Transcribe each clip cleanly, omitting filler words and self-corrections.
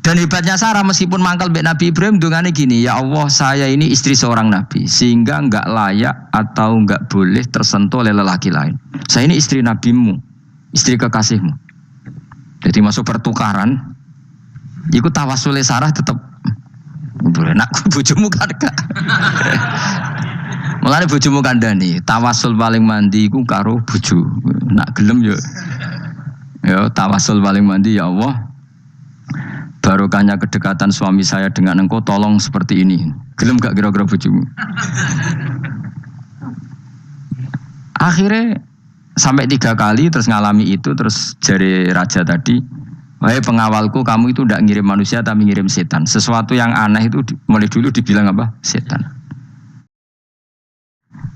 Dan hebatnya Sarah meskipun mangkal mbek Nabi Ibrahim dungane gini, ya Allah saya ini istri seorang nabi sehingga enggak layak atau enggak boleh tersentuh oleh lelaki lain. Saya ini istri nabimu, istri kekasihmu. Jadi masuk pertukaran. Iku tawasule Sarah tetap boleh nak bojomu kan gak. Mulane bojomu kandhani, tawasul paling mandi iku karo bojo. Nak gelem yo. Ya tawasul paling mandi ya Allah. Barokahnya kedekatan suami saya dengan engkau tolong seperti ini. Gelem gak kira-kira bojomu? Akhirnya sampai 3 kali terus ngalami itu, terus jari raja tadi, wahai pengawalku kamu itu tidak ngirim manusia tapi ngirim setan. Sesuatu yang aneh itu mulai dulu dibilang apa? Setan.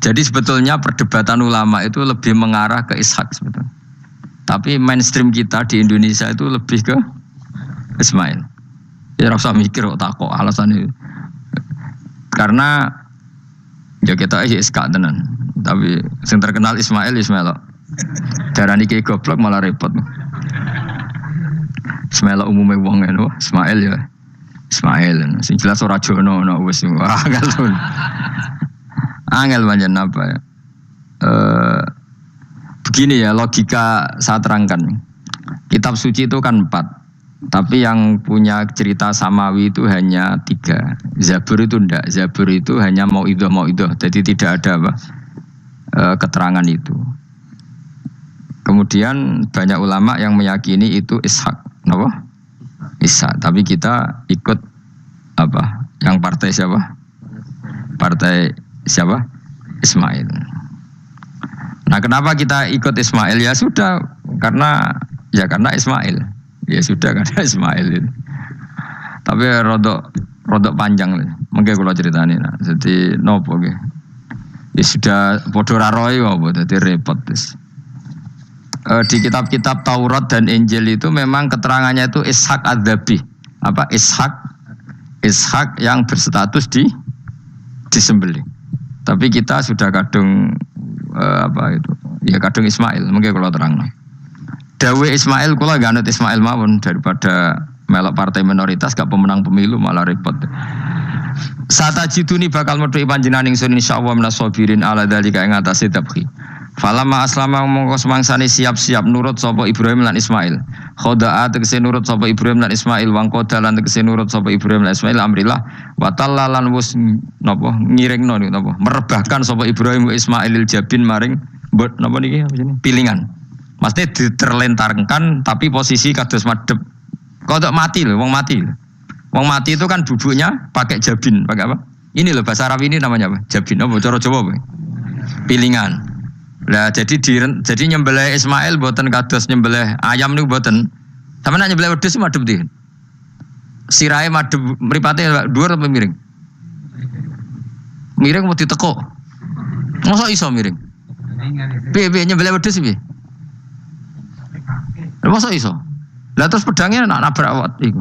Jadi sebetulnya perdebatan ulama itu lebih mengarah ke Ishak sebetulnya. Tapi mainstream kita di Indonesia itu lebih ke Ismail. Ya rasa mikir kok takok alasannya. Karena ya kita Ishak tenan. Tapi yang terkenal Ismail. Darani ki goblok malah repot. Ismail umumnya wong ngono, Ismail ya. Ismail. Sing jelas ora jono ana wis. Angel pancen apa ya? Begini ya logika saya terangkan. Kitab suci itu kan 4. Tapi yang punya cerita samawi itu hanya 3. Zabur itu enggak. Zabur itu hanya mauidhah. Jadi tidak ada apa keterangan itu. Kemudian banyak ulama yang meyakini itu Ishak. Kenapa? Ishak. Tapi kita ikut apa? Yang partai siapa? Partai siapa? Ismail. Nah kenapa kita ikut Ismail? Ya sudah karena Ismail. Ya sudah karena Ismail itu. Tapi rodok panjang lah. Mungkin kalau ceritanya. Nah. Jadi nopo ke. Ya sudah bodoh raroi apa. Jadi repot. Di kitab-kitab Taurat dan Injil itu memang keterangannya itu Ishak Adzabi. Apa Ishak yang berstatus disembelih. Tapi kita sudah kadung kadung Ismail. Mungkin kalau terang. Dawe Ismail kula gak anut Ismail mawon daripada melok partai minoritas gak pemenang pemilu malah repot. Satajiduni bakal metu panjenengan ingsun insyaallah minas sabirin ala dzalika ing atase tabki. Falamma aslama mongko semangsane siap-siap nurut sapa Ibrahim lan Ismail. Khoda'a tegese nurut sapa Ibrahim lan Ismail wangkoda lan tegese nurut sapa Ibrahim lan Ismail amrillah wa tallalan wis napa ngiringno niku napa merebahkan sapa Ibrahim wa Ismailil jabin maring napa niki apa jenenge pilingan. Maksudnya diterlentarkan tapi posisi kados madhep. Kodok mati loh, wong mati. Wong mati itu kan bubuknya pakai jabin, pakai apa? Ini loh bahasa Arab ini namanya apa? Jabin. Apa cara Jawa apa? Pilingan. Lah jadi nyembelih Ismail mboten kados nyembelih ayam niku mboten. Sampeyan nyembelih wedhus madhep ndi? Sirahe madhep mripate dhuwur apa miring? Miring mau ditekuk. Masa iso miring? Piye nyembelih wedhus piye? Masa iso? Lah terus pedangnya nak nabrak awak iku.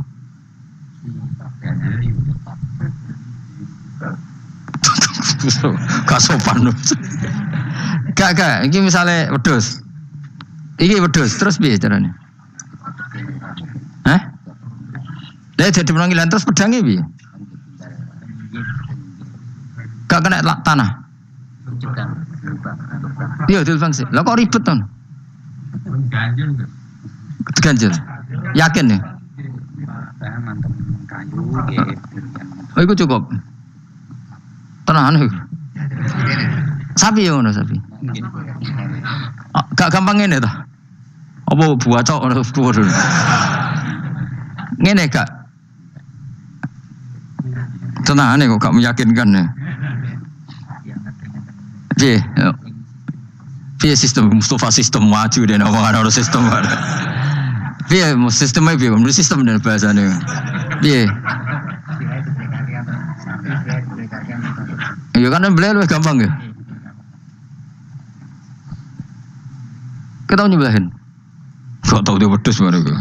Gak sopan. Gak, iki misale wedhus. Iki wedhus, terus piye carane? Hah? Lah jadi penanggilan terus pedangnya piye? Gak kena tanah. Iya, dilbang sih. Lah kok ribet ton? Ganjil. Yakin ya? Oh, itu cukup. Tenahan itu. Sapi ya ngono sapi. Oh, gak gampang ngene ta. Apa buah cok ngono kuwi. Ngene gak. Tenahan kok gak meyakinkan ya. Piye? Piye sistem Mustafa sistem maju dan omongan orang sistem. Piye sistemnya piye? Menurut sistem dan bahasanya. Piye? Ya kan beliau lebih gampang ya. Kita nyebelahin. Gak tahu dia wedhus mereka.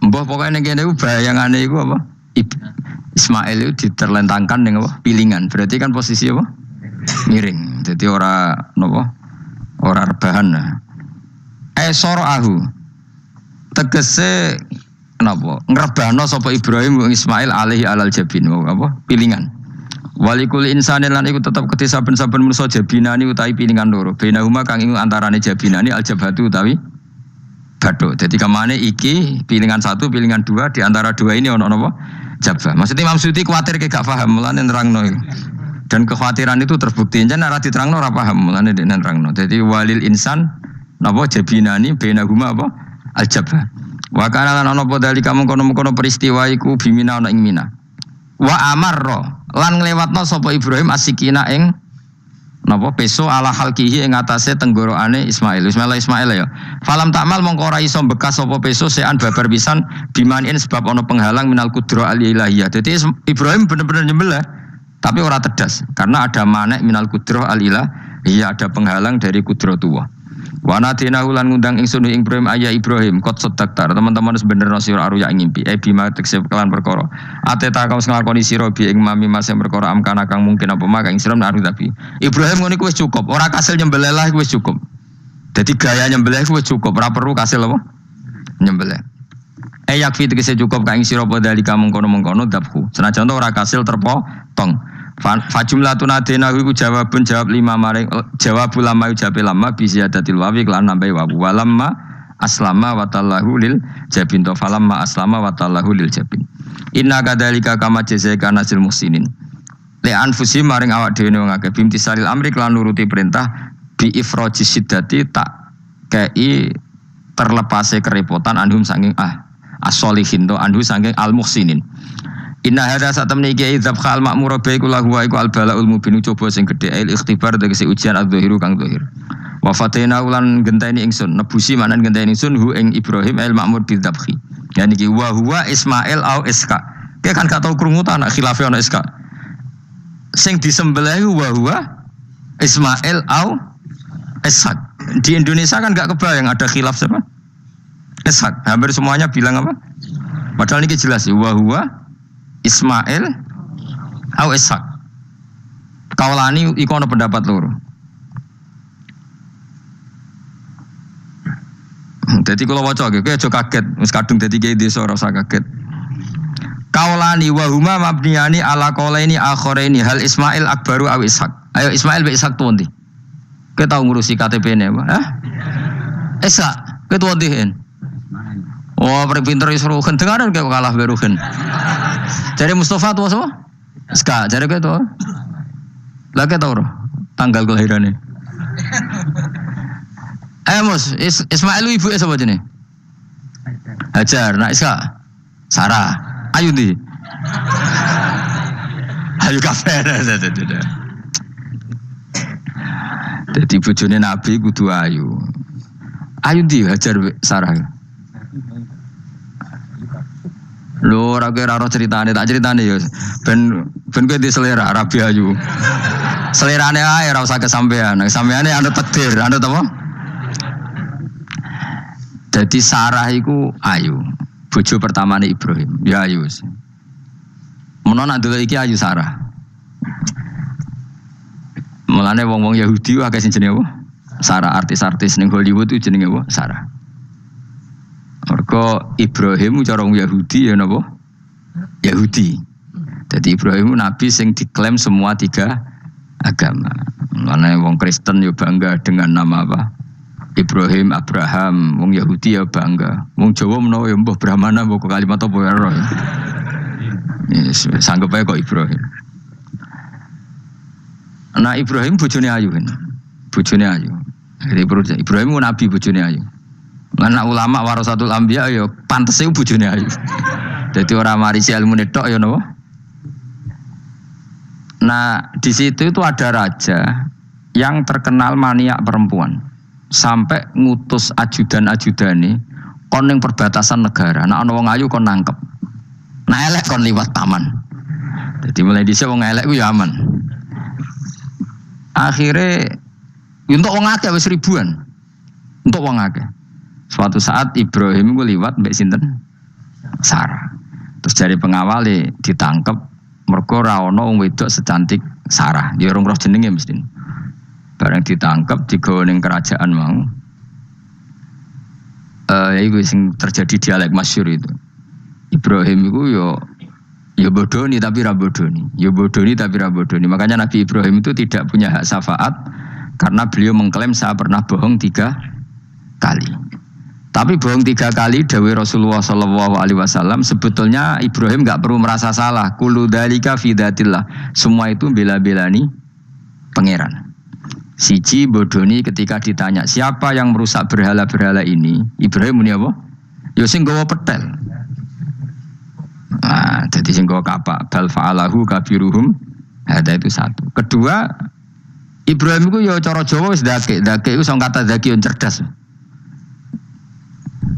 Mbah pokoknya ngene iku bayangane iku apa? Ismail itu diterlentangkan dengan apa? Pilingan. Berarti kan posisi apa? Miring. Jadi ora napa? Ora rebahan. Soro'ahu tegese napa ngrebano sapa Ibrahim Ismail alaihi alal jabin apa pilingan walikul insanin lan iku tetep kedhe saben-saben manusa jabinani utawi pilingan loro bainahuma kang ing antarane jabinani aljabhatu utawi badho dadi kamane iki pilingan satu pilingan dua di antara dua ini ono napa jabah maksudnya Imam Suyuti kuwatir gak paham mulane nerangno dan kekhawatiran itu terbukti jan ora diterangno ora paham mulane dene nerangno dadi walil insan napa jabinani bainahuma apa aljabah wa kana lan ana podali kamu kono-kono peristiwa iku bimina ana ing Mina wa amarra lan nglewatno sapa Ibrahim asikina ing napa peso ala halkihi ing atase tenggorokane Ismail ya falam takmal mongko ora iso bekas sapa peso sean babar pisan bimanin sebab ana penghalang minal kudra al ilahiyah dadi Ibrahim bener-bener nyembelih tapi ora tedas karena ada manek minal kudra al ilahiyah ada penghalang dari kudratullah. Wana dina ulan ngundang ingsun ing Ibrahim ayah Ibrahim kot sedaktar teman-teman wis bener sira aruya ngimpi bima tekse kelan perkara ateta kaum nglakoni sira bi ing mami mas perkara amkana kang mungkin apa mak ing sira aru tapi Ibrahim ngono iku wis cukup ora kasil nyembelih lah iku wis cukup dadi gaya nyembelih iku wis cukup ora perlu kasil apa nyembelih yakfi tekse cukup kang sira padali kamu mengkono dabhu senajan ora kasil terpotong Fajumlah tunadena iku jawab lima maring jawab ulama lama bisyadatil wawi kelan nambahi wawu walamma aslama wa tallahu lil jabin to falamma aslama wa tallahu lil jabin inna kadzalika kama jazaika nasil muhsinin li anfusi maring awak dhewe wong akeh bimtisalil amri kelan nuruti perintah bi ifraji siddati tak kei terlepase kerepotan anhum saking as-solihin to anhu saking al muhsinin. Inna hadza satamni iki dzab khal ma'mur ba iku lahu wa iku al balaul mubin coba sing gedhe il ikhtibar tegese ujian adzahiru kang zahir. Wa fatena ulan genteni ingsun nebusi manan genteni ingsun hu ing Ibrahim al ma'mur bil dzabhi. Yani iki wa huwa Ismail au Iska. Ki kan gak tau krungu ta anak khilafe ana Iska. Sing disembelih wa huwa Ismail au Ishak. Di Indonesia kan gak kebayang ada khilaf siapa? Ishak. Hampir semuanya bilang apa? Padahal ini jelas wa huwa Ismail au Ishak. Kaulani iku ana pendapat loro. Dadi kula waca iki aja kaget, wis kadung dadi kiai desa ora usah kaget. Kaulani wa huma mabniyani ala qaulaini akharaini hal Ismail akbaru au Ishak. Ayo Ismail be Ishak tuh ndi? Kowe tau ngurusi KTP-ne apa? Hah? Ishak, kowe tuh ndi? Oh, paling pinter iso rugen dengaran kok kalah be rugen. Jare Mustafa tuwa sapa? Ska, jare kowe tuwa. Lah ke tau tanggal kelahirane. Ayo Mus, Ismail ibu sapa jenenge? Hajar, nak Iska. Sarah. Ayu ndi? Ayu kafe. Dadi bojone Nabi kudu ayu. Ayu ndi Hajar Sarah? Lho ora kira ceritane tak ceritane ya ben kowe di selera Rabi ayu. Selerane ae ora usah kesampean. Sampeane anu takdir, anu apa? Dadi Sarah iku ayu. Bojo pertamane Ibrahim, ya ayu. Menawa nak delok iki ayu Sarah. Mulane wong-wong Yahudi akeh sing jenenge apa? Sarah, artis-artis ning Hollywood itu jenenge apa? Sarah. Mergo Ibrahim cara wong Yahudi ya napa? Yahudi. Jadi Ibrahim nabi sing diklaim semua tiga agama. Mulane wong Kristen ya bangga dengan nama apa? Ibrahim, Abraham, wong Yahudi ya bangga. Wong Jawa menawa ya mbah Brahmana mbah kalimat apa ya ora. Yes, sanggup ae kok Ibrahim. Nah Ibrahim bojone ayu kan. Bojone ayu. Jadi Ibrahim nabi bojone ayu. Anak ulama warasatul anbiya ya pantese bojone ayu. Jadi orang marisi ilmu tok ya napa? Nah, di situ itu ada raja yang terkenal maniak perempuan. Sampai ngutus ajudan-ajudane kon ning perbatasan negara. Nah ana wong ayu kon nangkep. Nah elek kon liwat taman. Jadi mulai dhisik wong elek ku ya aman. Akhirnya untuk wong akeh wis ribuan. Untuk wong akeh. Suatu saat Ibrahim ku liwat mbek sinten? Sarah. Terus dari pengawal ditangkep mergo ora ana wong wedok secantik Sarah. Ya urung roh jenenge mesti. Bareng ditangkep digawa ning kerajaan mau. Itu yang terjadi dialek masyhur itu. Ibrahim itu ya bodoni tapi ra bodoni. Ya bodoni tapi ra bodoni. Makanya Nabi Ibrahim itu tidak punya hak syafaat karena beliau mengklaim saya pernah bohong 3 kali. Tapi bohong 3 kali dawuh Rasulullah sallallahu alaihi wasallam sebetulnya Ibrahim enggak perlu merasa salah. Kullu dzalika fi dzatillah. Semua itu bela-belani pangeran. Siji bodoni ketika ditanya siapa yang merusak berhala-berhala ini, Ibrahim muni apa? Ya sing gawa petel. Nah, jadi sing gawa kapak bal fa'alahu kabiruhum. Ada itu satu. Kedua, Ibrahim itu ya cara Jawa wis dake itu sing kata daki yang cerdas.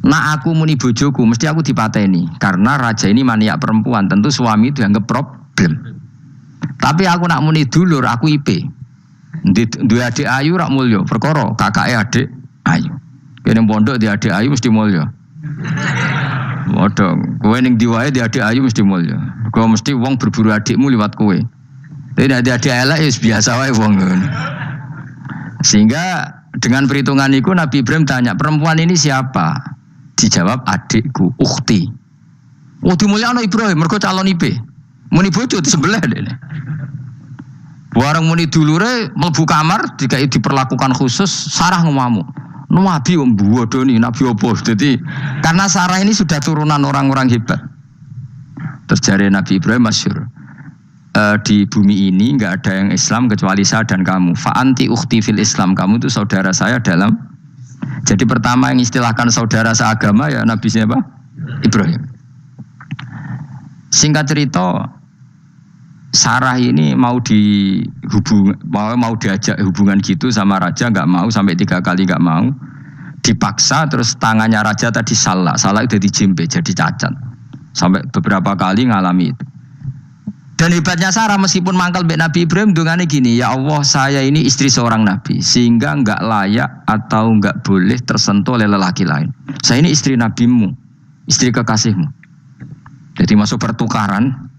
Nah aku muni bojoku mesti aku dipateni karena raja ini maniak perempuan, tentu suami itu dianggap problem. Tapi aku nak muni dulur aku IP. Duwe adik ayu rak mulya, perkara kakake adik ayu. Kene pondok di adik ayu mesti mulya. Modong, kowe ning diwae di adik ayu mesti mulya. Kowe mesti wong berburu adikmu liwat kowe. Tapi nek adik elek wis biasa wae wong ngono. Sehingga dengan perhitungan itu Nabi Ibrahim tanya, perempuan ini siapa? Dijawab adikku, ukhti. Oh dimulyakno Ibrahim mergo calon IP. Muni bojo disebelah dene. Warang muni dulure mlebu kamar dikai diperlakukan khusus Sarah ngamuk. Nabi mbodoni nabi opo. Jadi karena Sarah ini sudah turunan orang-orang hebat. Terus jare Nabi Ibrahim masyhur. Di bumi ini enggak ada yang Islam kecuali saya dan kamu. Fa anti ukhti fil Islam. Kamu itu saudara saya dalam. Jadi pertama yang istilahkan saudara seagama ya Nabi siapa? Ibrahim. Singkat cerita Sarah ini mau diajak hubungan gitu sama raja nggak mau sampai 3 kali nggak mau dipaksa terus tangannya raja tadi salah itu dijimpe jadi cacat sampai beberapa kali ngalami itu dan hebatnya Sarah meskipun mangkal mbek Nabi Ibrahim dungane gini ya Allah saya ini istri seorang nabi sehingga nggak layak atau nggak boleh tersentuh oleh lelaki lain saya ini istri nabimu istri kekasihmu jadi masuk pertukaran.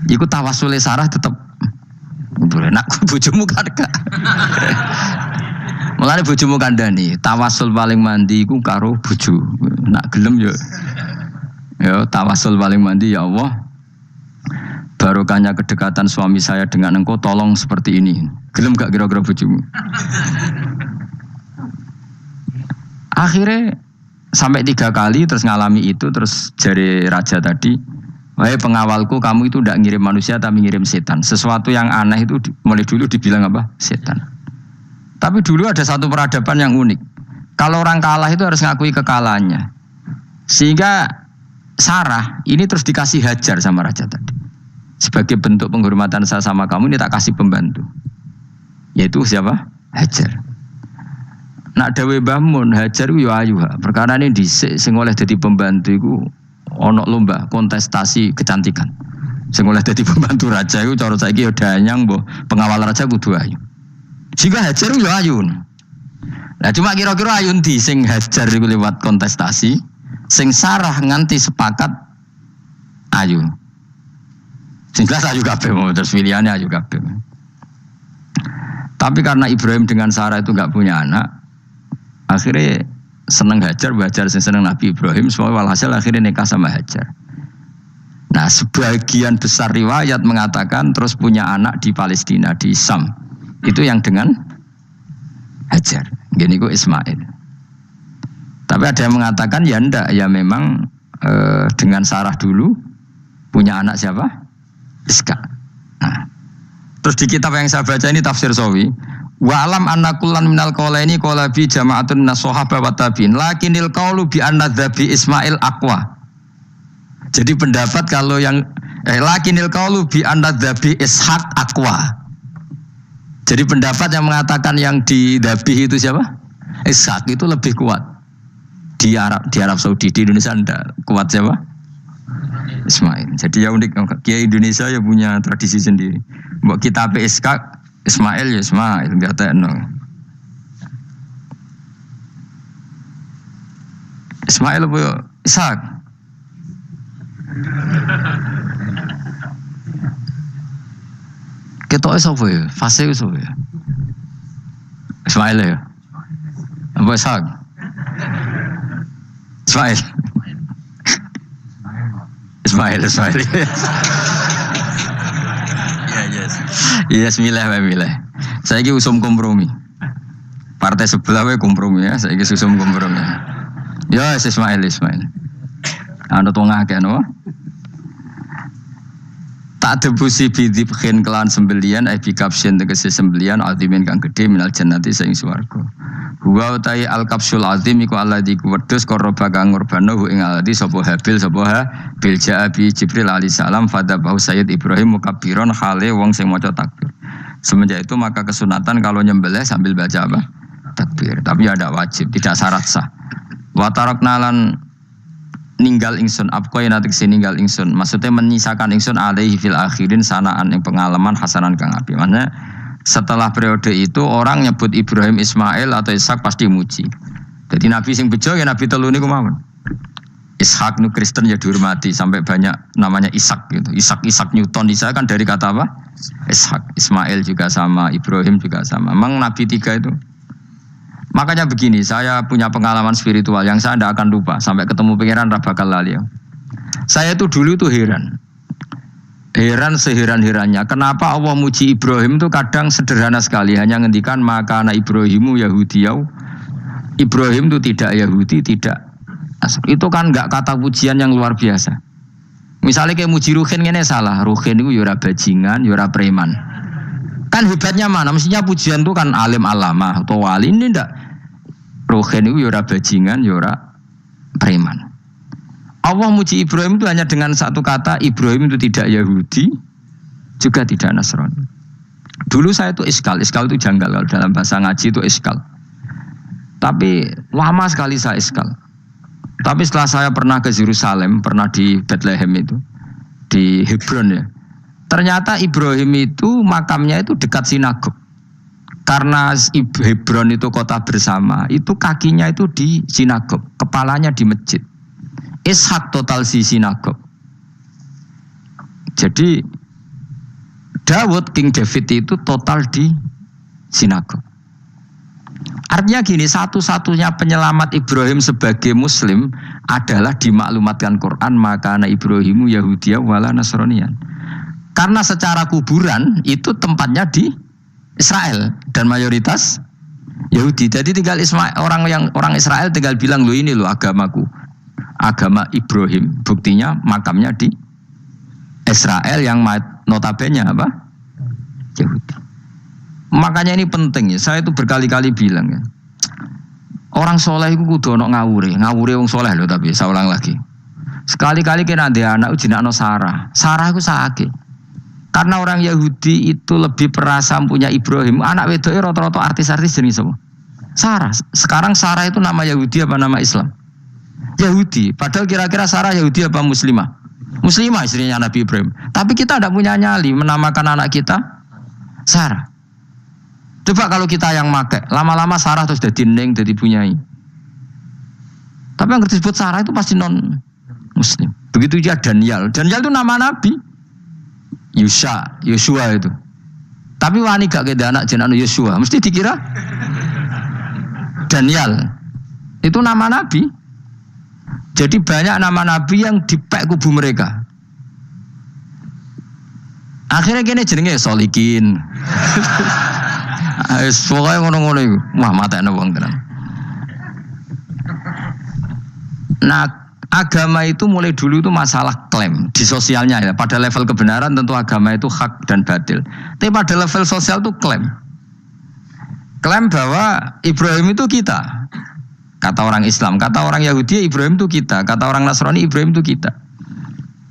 Iku tawasule Sarah tetep nak bojomu kan gak. Mulane bojomu kandhani, tawasul paling mandi iku karo bojo. Nak gelem yo. Ya tawasul paling mandi ya Allah. Barokahnya kedekatan suami saya dengan engkau tolong seperti ini. Gelem gak kira-kira bojomu? Akhirnya sampai 3 kali terus ngalami itu terus jari raja tadi. Wahai pengawalku, kamu itu tidak ngirim manusia tapi ngirim setan. Sesuatu yang aneh itu mulai dulu dibilang apa? Setan. Tapi dulu ada satu peradaban yang unik. Kalau orang kalah itu harus ngakui kekalahannya. Sehingga Sarah ini terus dikasih hajar sama raja tadi. Sebagai bentuk penghormatan saya sama kamu ini tak kasih pembantu. Yaitu siapa? Hajar. Nak dawe Mbah Mun, Hajar ku yo ayu. Perkara ini dhisik sing oleh dadi pembantu iku ono lomba kontestasi kecantikan. Sing oleh dadi pembantu raja iku cara saiki yo danyang mbok pengawal raja kudu ayu. Jika Hajar yo ayu. Lah cuma kira-kira ayu ndi sing Hajar iku lewat kontestasi, sing Sarah nganti sepakat ayu. Sing jelas ayu kabeh terus pilihannya ayu kabeh. Tapi karena Ibrahim dengan Sarah itu enggak punya anak, akhirnya seneng Hajar sing seneng Nabi Ibrahim, semua walhasil akhirnya nikah sama Hajar. Nah, sebagian besar riwayat mengatakan terus punya anak di Palestina, di Sam. Itu yang dengan Hajar. Gini kok Ismail. Tapi ada yang mengatakan ya enggak, ya memang dengan Sarah dulu punya anak siapa? Iska. Nah, terus di kitab yang saya baca ini tafsir Sawi. Wa alam anna kullan minal qawlaini qala bi jama'atun minas sahabah wa tabi'in lakinnil qawlu bi anna dzabi Ismail aqwa. Jadi pendapat kalau yang lakinnil qawlu bi anna dzabi Ishaq aqwa. Jadi pendapat yang mengatakan yang didabih itu siapa? Ishaq itu lebih kuat. Di Arab Saudi, di Indonesia enggak kuat siapa? Ismail. Jadi ya unik, Kiai Indonesia ya punya tradisi sendiri. Mbok kitab Ishaq Ismail ya Ismail, enggak tekno. Ismail apa ya? Ishak. Ketoke sapa ya? Fase sapa ya? Ismail ya. Apa Ishak? Ismail. Ismail. Yes, milih. Saya ini usum kompromi. Partai sebelah we kompromi ya, saya ini usum kompromi. Ya, Ismail. Anu tengah kan, no? Tak debusi bidibkhin kelan sembelian bikapsin tegese sembelian ultimin kang gede minal jannati saing swarga. Huwa utai al kapsul azim iku alladzi kuwedhus korba kang ngorbano ing alladzi sapa habil bil jaabi Jibril alaihi salam fadabahu Sayyid Ibrahim mukabbiron khale wong sing maca takbir. Semenjak itu maka kesunatan kalau nyembelih sambil baca apa? Takbir. Tapi ada wajib, tidak syarat sah. Wa tarakna lan ninggal ingsun apko yen atik ninggal ingsun maksudnya menyisakan ingsun alaihi fil akhirin sanaan yang pengalaman hasanan kang api. Maksudnya setelah periode itu orang nyebut Ibrahim, Ismail atau Ishak pasti muji. Jadi nabi sing bejo ya nabi telu niku mawon. Ishak nu Kristen ya dihormati sampai banyak namanya Ishak gitu. Ishak Newton Ishak kan dari kata apa? Ishak. Ismail juga sama, Ibrahim juga sama. Memang nabi tiga itu. Makanya begini, saya punya pengalaman spiritual yang saya tidak akan lupa sampai ketemu pangeran bakal lali. Saya itu dulu tuh heran seheran-herannya. Kenapa Allah muji Ibrahim itu kadang sederhana sekali, hanya ngendikan maka anak Ibrahimu Yahudiyau. Ibrahim itu tidak Yahudi, tidak. Itu kan nggak kata pujian yang luar biasa. Misalnya kayak muji Ruhin ini salah, Ruhin itu yura bajingan, yura preman. Kan hebatnya mana? Mestinya pujian itu kan alim alama atau wali, ini ndak. Ruhin itu yura bajingan, yura preman. Allah muji Ibrahim itu hanya dengan satu kata, Ibrahim itu tidak Yahudi, juga tidak Nasrani. Dulu saya itu iskal itu janggal kalau dalam bahasa ngaji itu iskal. Tapi lama sekali saya iskal. Tapi setelah saya pernah ke Yerusalem, pernah di Bethlehem itu, di Hebron ya. Ternyata Ibrahim itu makamnya itu dekat sinagog. Karena Hebron itu kota bersama, itu kakinya itu di sinagog, kepalanya di masjid. Ishak total di sinagog. Jadi King David itu total di sinagog. Artinya gini, satu-satunya penyelamat Ibrahim sebagai Muslim adalah dimaklumatkan Quran maka anak Ibrahimu Yahudiyah wala Nasraniyan. Karena secara kuburan itu tempatnya di Israel dan mayoritas Yahudi. Jadi tinggal orang Israel tinggal bilang lo ini lo agamaku, agama Ibrahim. Buktinya makamnya di Israel yang notabene apa? Yahudi. Makanya ini penting ya. Saya itu berkali-kali bilang ya. Orang soleh itu kudu ono ngawure wong soleh loh tapi saya ulang lagi. Sekali-kali kena dia anak jinakno Sarah itu sakit. Karena orang Yahudi itu lebih perasa punya Ibrahim. Anak wedoknya rata-rata artis-artis jenis semua. Sarah. Sekarang Sarah itu nama Yahudi apa nama Islam? Yahudi. Padahal kira-kira Sarah Yahudi apa Muslimah? Muslimah istrinya Nabi Ibrahim. Tapi kita tidak punya nyali menamakan anak kita Sarah. Coba kalau kita yang make, lama-lama Sarah terus jadi neng, jadi punyai. Tapi yang disebut Sarah itu pasti non Muslim. Begitu juga Daniel. Daniel itu nama Nabi. Yosua itu. Tapi wani gak keda anak jeneng Yosua, mesti dikira Daniel. Itu nama Nabi. Jadi banyak nama Nabi yang dipek kubu mereka. Akhirnya gini jenenge Solikin. Pokoknya ngono-ngono itu. Wah matekno wong tenan. Nah, agama itu mulai dulu itu masalah klaim di sosialnya ya. Pada level kebenaran tentu agama itu hak dan batil. Tapi pada level sosial itu klaim. Klaim bahwa Ibrahim itu kita. Kata orang Islam, kata orang Yahudi Ibrahim itu kita, kata orang Nasrani Ibrahim itu kita.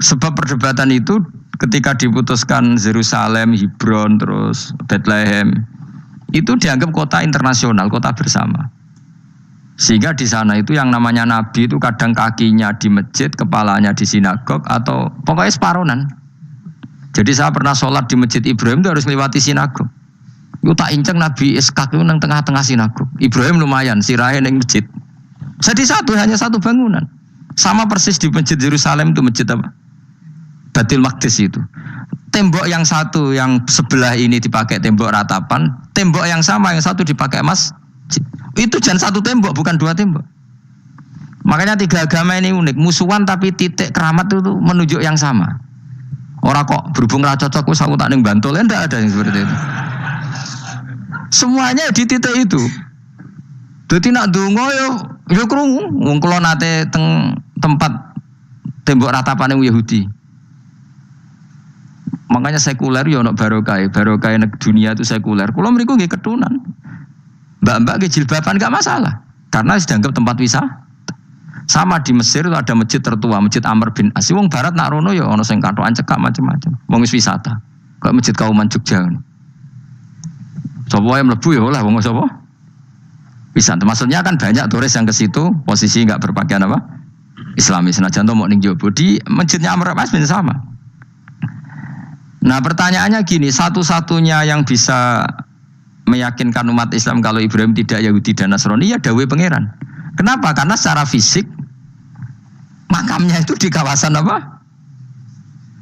Sebab perdebatan itu ketika diputuskan Yerusalem, Hebron, terus Bethlehem, itu dianggap kota internasional, kota bersama. Sehingga di sana itu yang namanya Nabi itu kadang kakinya di masjid, kepalanya di sinagog, atau pokoknya separonan. Jadi saya pernah sholat di masjid Ibrahim itu harus melewati sinagog. Itu tak inceng Nabi Ishak itu nang tengah-tengah sinagog. Ibrahim lumayan, sirahe nang masjid. Jadi hanya satu bangunan. Sama persis di masjid Yerusalem itu masjid apa? Baitul Maqdis itu. Tembok yang satu yang sebelah ini dipakai tembok ratapan, tembok yang sama yang satu dipakai masjid. Itu jangan satu tembok, bukan dua tembok. Makanya tiga agama ini unik, musuhan tapi titik keramat itu menunjuk yang sama. Orang kok berhubung ra cocok wis aku tak ning Bantul, enggak ada yang seperti itu. Semuanya di titik itu. Dadi nak ndonga yo krungu, wong kula nate teng tempat tembok ratapane Yahudi. Makanya sekuler yo ono barokah dunia itu sekuler. Kula mriku nggih ketunan. Mbak-mbak nggih jilbaban enggak masalah. Karena dianggap tempat wisata. Sama di Mesir itu ada masjid tertua, Masjid Amr bin As. Wong barat nak rono ya ono sing katokan cekak macam-macam. Wong wis wisata. Kayak Masjid Kauman Jogja. Sopo yang mlebu ya lah wong sapa? Wisata. Maksudnya kan banyak turis yang ke situ posisi enggak berpakaian apa? Islami. Senajan to mau ning Jowo di Masjidnya Amr bin As sama. Nah, pertanyaannya gini, satu-satunya yang bisa meyakinkan umat Islam kalau Ibrahim tidak Yahudi dan Nasrani ya dawuh pangeran. Kenapa? Karena secara fisik makamnya itu di kawasan apa?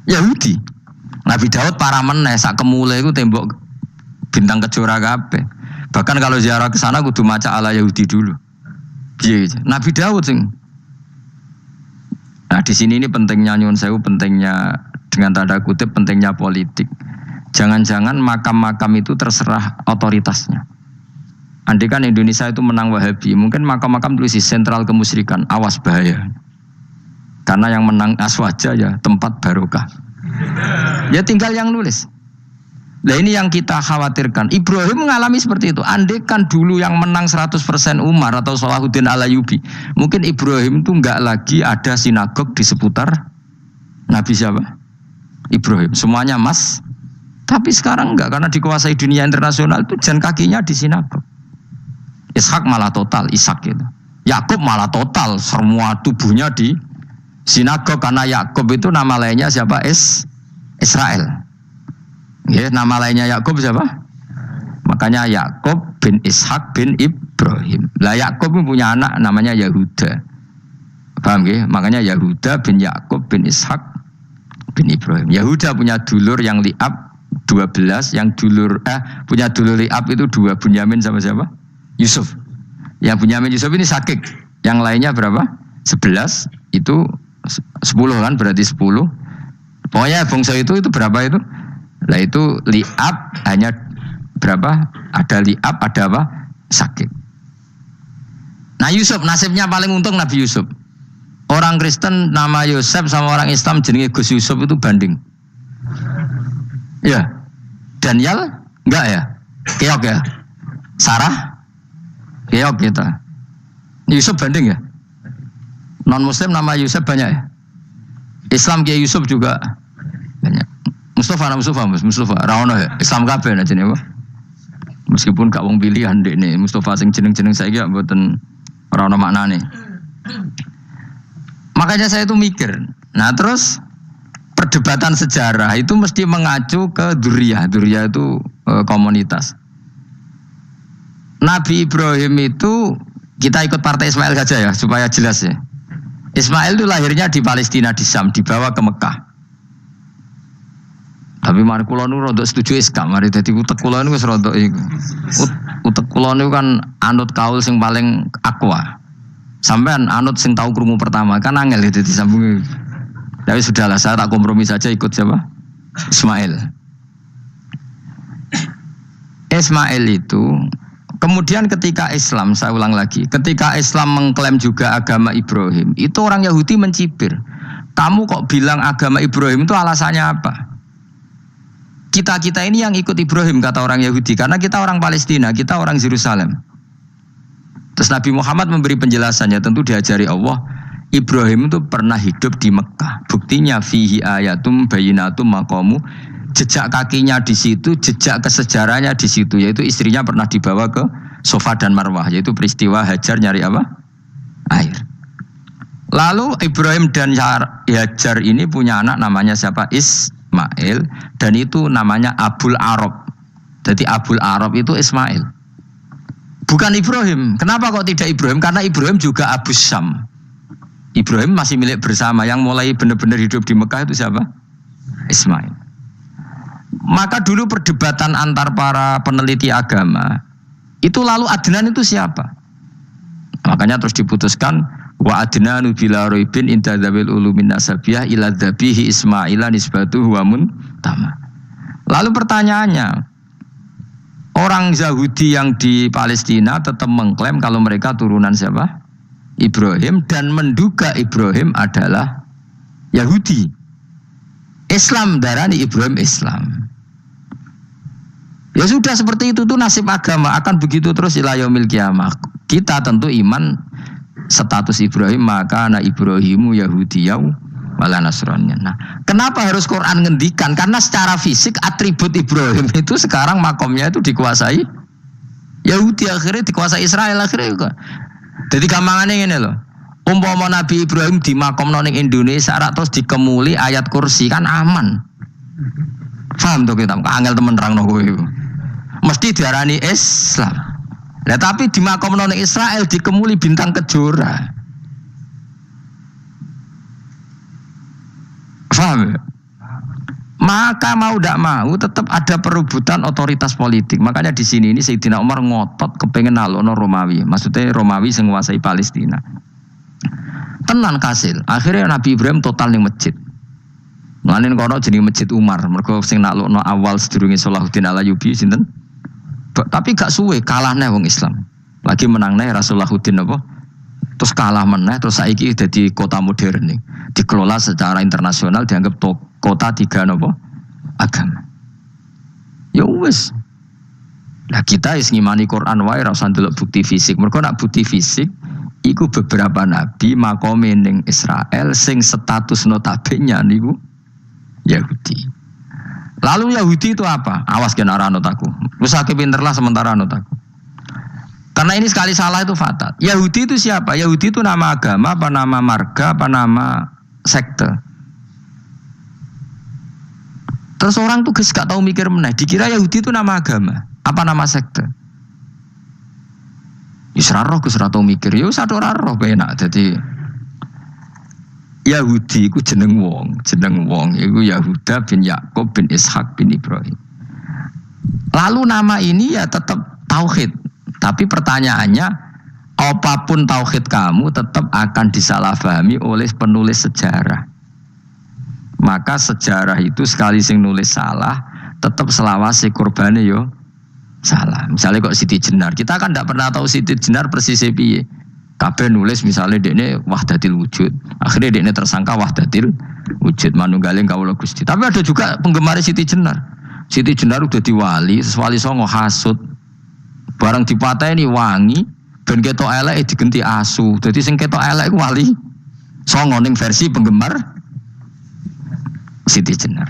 Yahudi. Nabi Daud para meneh sak kemule itu tembok bintang kejora kabeh. Bahkan kalau ziarah ke sana kudu maca ala Yahudi dulu. Piye? Nabi Daud sing. Nah, di sini ini pentingnya nyuwun sewu, pentingnya dengan tanda kutip pentingnya politik. Jangan-jangan makam-makam itu terserah otoritasnya. Andai kan Indonesia itu menang Wahabi, mungkin makam-makam tulis sentral kemusyrikan, awas bahaya. Karena yang menang Aswaja ya tempat barokah. Ya tinggal yang nulis. Nah ini yang kita khawatirkan. Ibrahim mengalami seperti itu. Andai kan dulu yang menang 100% Umar atau Salahuddin Al-Ayyubi, mungkin Ibrahim itu enggak lagi ada sinagog di seputar Nabi siapa? Ibrahim. Semuanya mas. Tapi sekarang enggak, karena dikuasai dunia internasional itu jalan kakinya di sinagog. Ishak malah total, Ishak gitu. Yakub malah total, semua tubuhnya di sinagog karena Yakub itu nama lainnya siapa? Israel. Ya, nama lainnya Yakub siapa? Makanya Yakub bin Ishak bin Ibrahim. Lah Yakub punya anak namanya Yahuda. Paham ya? Makanya Yahuda bin Yakub bin Ishak bin Ibrahim. Yahuda punya dulur yang li'ab 12, yang punya dulur li'ab itu 2, Bunyamin sama siapa? Yusuf. Yang Bunyamin Yusuf ini sakit. Yang lainnya berapa? 11. Itu 10 kan, berarti 10. Pokoknya bangsa itu berapa itu? Lah itu li'ab hanya berapa? Ada li'ab, ada apa? Sakit. Nah Yusuf nasibnya paling untung Nabi Yusuf. Orang Kristen nama Yosef sama orang Islam jenenge Gus Yusuf itu banding. Ya. Daniel enggak ya? Keok ya? Sarah? Keok kita. Yusuf banding ya? Non muslim nama Yusuf banyak ya? Islam Kiai Yusuf juga banyak. Mustafa Raono ya? Islam kabeh nah jenenge apa? Meskipun gak wong pilihan dek nih Mustafa sing jeneng-jeneng saiki gak mboten ora ono maknane. Makanya saya itu mikir. Nah terus perdebatan sejarah itu mesti mengacu ke Duriyah. Duriyah itu komunitas. Nabi Ibrahim itu kita ikut partai Ismail saja ya supaya jelas ya. Ismail itu lahirnya di Palestina di Syam, dibawa ke Mekah. Tapi mari kula nu rodok setuju Islam, mari dadi utek kula niku wis rodok iku. Utek kula niku kan anut kaul sing paling akwa. Sampean anut sing tahu krungu pertama kan angel itu disambung. Tapi sudahlah saya tak kompromi saja ikut siapa? Ismail. Ismail itu kemudian ketika Islam, saya ulang lagi, ketika Islam mengklaim juga agama Ibrahim, itu orang Yahudi mencibir. Kamu kok bilang agama Ibrahim itu alasannya apa? Kita ini yang ikut Ibrahim kata orang Yahudi karena kita orang Palestina, kita orang Yerusalem. Terus Nabi Muhammad memberi penjelasannya, tentu diajari Allah. Ibrahim itu pernah hidup di Mekah. Buktinya fihi ayatum bayinatum maqamu. Jejak kakinya di situ, jejak kesejarahnya di situ, yaitu istrinya pernah dibawa ke Safa dan Marwah, yaitu peristiwa Hajar nyari apa? Air. Lalu Ibrahim dan Hajar ini punya anak namanya siapa? Ismail, dan itu namanya Abul Arab. Jadi Abul Arab itu Ismail. Bukan Ibrahim. Kenapa kok tidak Ibrahim? Karena Ibrahim juga Abu Syam. Ibrahim masih milik bersama. Yang mulai benar-benar hidup di Mekah itu siapa? Ismail. Maka dulu perdebatan antar para peneliti agama itu lalu Adnan itu siapa? Makanya terus diputuskan Wa adnanu bila raibin inda dzabil ulumin nasabiyah ila dzabihi Ismaila nisbatuhu wa muntama. Lalu pertanyaannya, orang Yahudi yang di Palestina tetap mengklaim kalau mereka turunan siapa? Ibrahim, dan menduga Ibrahim adalah Yahudi. Islam darani Ibrahim Islam. Ya sudah, seperti itu tuh nasib agama, akan begitu terus ila yaumil qiyamah. Kita tentu iman status Ibrahim, maka anak Ibrahimu Yahudiyau wala Nasrani. Nah, kenapa harus Quran ngendikan? Karena secara fisik atribut Ibrahim itu sekarang makomnya itu dikuasai Yahudi, akhirnya dikuasai Israel akhirnya juga. Jadi gampangannya ini loh. Umpama Nabi Ibrahim di makom ning Indonesia terus dikemuli ayat kursi kan aman. Paham tuh kita? Angel temen nerangno kowe iku. Mesti diarani Islam. Nah, tapi di makom ning Israel dikemuli bintang kejora. Paham? Maka mau tidak mau tetap ada perebutan otoritas politik. Makanya di sini ini Sayyidina Umar ngotot kepengen nalono Romawi. Maksudnya Romawi yang menguasai Palestina. Tenan kasil. Akhirnya Nabi Ibrahim total ning masjid. Mulanin kono jenenge Masjid Umar. Mergo sing nalono awal sedurunge Salahuddin Alayubi sinten? Tapi gak suwe kalah neh wong Islam. Lagi menang neh Rasulullahuddin apa? Terus kalah meneh, terus saiki dadi kota modern nih. Dikelola secara internasional, dianggap kota tiga nopo agama. Ya wis. Nah kita is ngimani Quran wae ora usah ndelok bukti fisik. Mergo nak bukti fisik iku beberapa nabi makome ning Israel sing status notabene niku Yahudi. Lalu Yahudi itu apa? Awas kena ora anut aku. Wis akeh pinter lah sementara anut aku. Karena ini sekali salah itu fatal. Yahudi itu siapa? Yahudi itu nama agama, apa nama marga, apa nama sekte. Terus orang tuh gak tahu mikir meneh. Dikira Yahudi itu nama agama, apa nama sekte. Yusra roh gus tahu mikir. Yo satu roh penak. Jadi Yahudi itu jeneng wong. Itu Yahuda bin Yakub bin Ishak bin Ibrahim. Lalu nama ini ya tetap tauhid. Tapi pertanyaannya, apapun tauhid kamu tetap akan disalahpahami oleh penulis sejarah. Maka sejarah itu sekali sing nulis salah, tetap selawase kurbane yo salah. Misalnya kok Siti Jenar, kita kan tidak pernah tahu Siti Jenar persisnya piye. Kabeh nulis misalnya dekne wahdatil wujud, akhirnya dekne tersangka wahdatil wujud manunggaling kawula Gusti. Tapi ada juga penggemar Siti Jenar. Siti Jenar udah diwali, wali songo hasud. Barang dipateni wangi, ben ketok elek digenti asu. Jadi sing ketok elek wali songo ning versi penggemar Siti Jenar.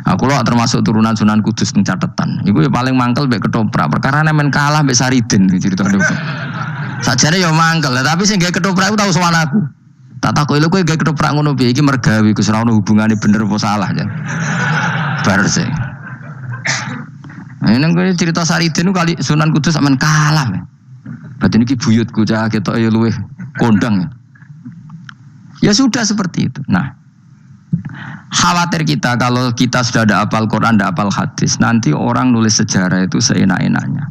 Aku loh termasuk turunan Sunan Kudus ning catetan. Iku ya paling mangkel mbek ketoprak. Perkara men kalah mbek Saridin ceritane. Sajane ya mangkel, tapi sing gawe ketoprak iku tau sowan aku. Tak takoki lho kowe gawe ketoprak ngono piye iki mergawi Gus ora ono hubungane bener apa salah ya. Bar sih. Ini gue cerita Saridin kali Sunan Kudus aman kalah. Berarti ini buyutku cah ketok ya luweh kondang. Ya sudah seperti itu. Nah, khawatir kita kalau kita sudah ada hafal Quran, ada hafal hadis, nanti orang nulis sejarah itu seenak-enaknya.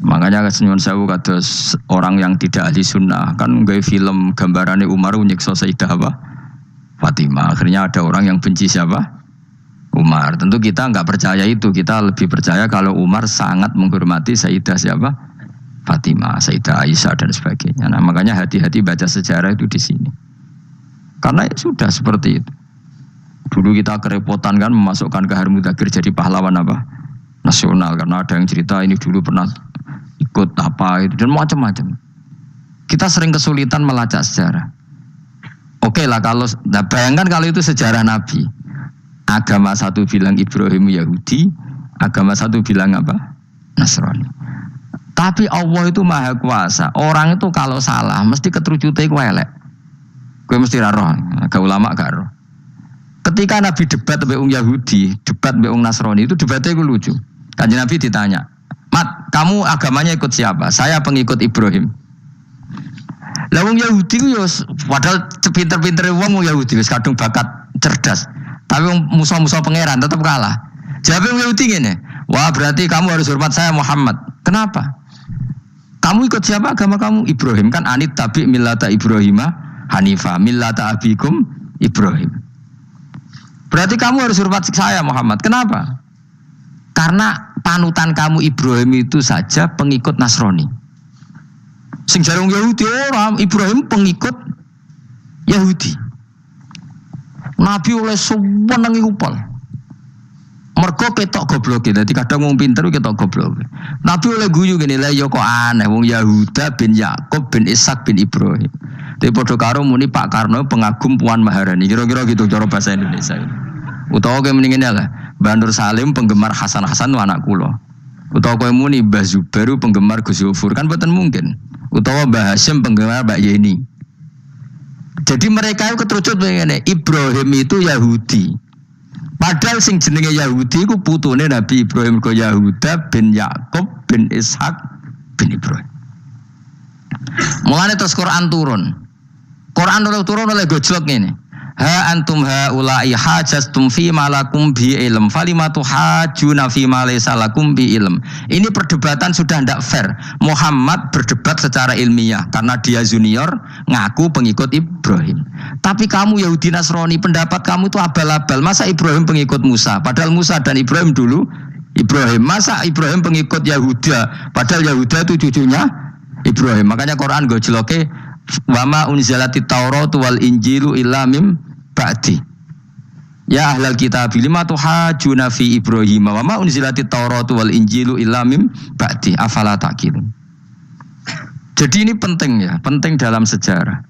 Makanya senyum sewu kados orang yang tidak ahli sunnah kan nggawe film gambarannya Umar nyiksa Sayyidah apa? Fatimah. Akhirnya ada orang yang benci siapa? Umar. Tentu kita nggak percaya itu. Kita lebih percaya kalau Umar sangat menghormati Sayyidah siapa? Fatimah, Sayyidah Aisyah dan sebagainya. Nah, makanya hati-hati baca sejarah itu di sini. Karena ya sudah seperti itu. Dulu kita kerepotan kan memasukkan Kahar Mudzakkir jadi pahlawan apa? Nasional. Karena ada yang cerita ini dulu pernah ikut apa itu dan macam-macam. Kita sering kesulitan melacak sejarah. Oke lah kalau, nah bayangkan kalau itu sejarah Nabi. Agama satu bilang Ibrahim Yahudi, agama satu bilang apa? Nasrani. Tapi Allah itu maha kuasa. Orang itu kalau salah mesti keterucute iku elek. Kowe mesti ra roh, agak ulama gak roh. Ketika Nabi debat mbek wong Yahudi, debat mbek wong Nasrani itu debatnya iku lucu. Kanjeng Nabi ditanya, "Mat, kamu agamanya ikut siapa?" "Saya pengikut Ibrahim." Lah wong Yahudi ku yo padahal pinter-pintere wong Yahudi wis kadung bakat cerdas. Tapi musuh-musuh pangeran tetap kalah. Jawab yang Yahudi gini, wah berarti kamu harus hormat saya Muhammad. Kenapa? Kamu ikut siapa agama kamu? Ibrahim. Kan anit tabi millata Ibrahima Hanifa millata abikum Ibrahim. Berarti kamu harus hormat saya Muhammad. Kenapa? Karena panutan kamu Ibrahim itu saja pengikut Nasrani. Sing jarung Yahudi orang Ibrahim pengikut Yahudi. Nabi oleh sewenengi upal. Mergo ketok goblok dadi kadang wong pinter ketok goblok. Nabi oleh guyu ngene lha ya kok aneh wong Yahuda bin Yakub bin Ishak bin Ibrahim. Tapi padha karo muni Pak Karno pengagum Puan Maharani. Kira-kira gitu cara bahasa Indonesia. Utawa kowe muni ngene lah, Mbah Nur Salim penggemar Hasan Hasan anak kula. Utawa kowe muni Mbah Zubair penggemar Gus Yufur kan boten mungkin. Utawa Mbah Hasyim penggemar Mbak Yeni. Jadi mereka itu keterucut ngene, Ibrahim itu Yahudi. Padahal sing jenenge Yahudi ku putune Nabi Ibrahim ko Yahuda bin Yakub bin Ishak bin Ibrahim. Mulane terus Quran turun. Quran turun oleh gojlok ngene. Ha antum haula'i hajastum fi malakum bi ilm falimatu hajuna fi ma laysa lakum bi ilm. Ini perdebatan sudah tidak fair. Muhammad berdebat secara ilmiah karena dia junior ngaku pengikut Ibrahim. Tapi kamu Yahudi Nasrani pendapat kamu itu abal-abal. Masa Ibrahim pengikut Musa? Padahal Musa dan Ibrahim dulu Ibrahim. Masa Ibrahim pengikut Yahuda? Padahal Yahuda itu cucunya Ibrahim. Makanya Quran gojloke wama unzilati Taurat wal Injilu illa mim ba'di. Ya ahlal kitab lima tuhajuna fi Ibrahim wa ma unzilati Taurat wal Injilu illa mim ba'di afala taqilun. Jadi ini penting ya, penting dalam sejarah.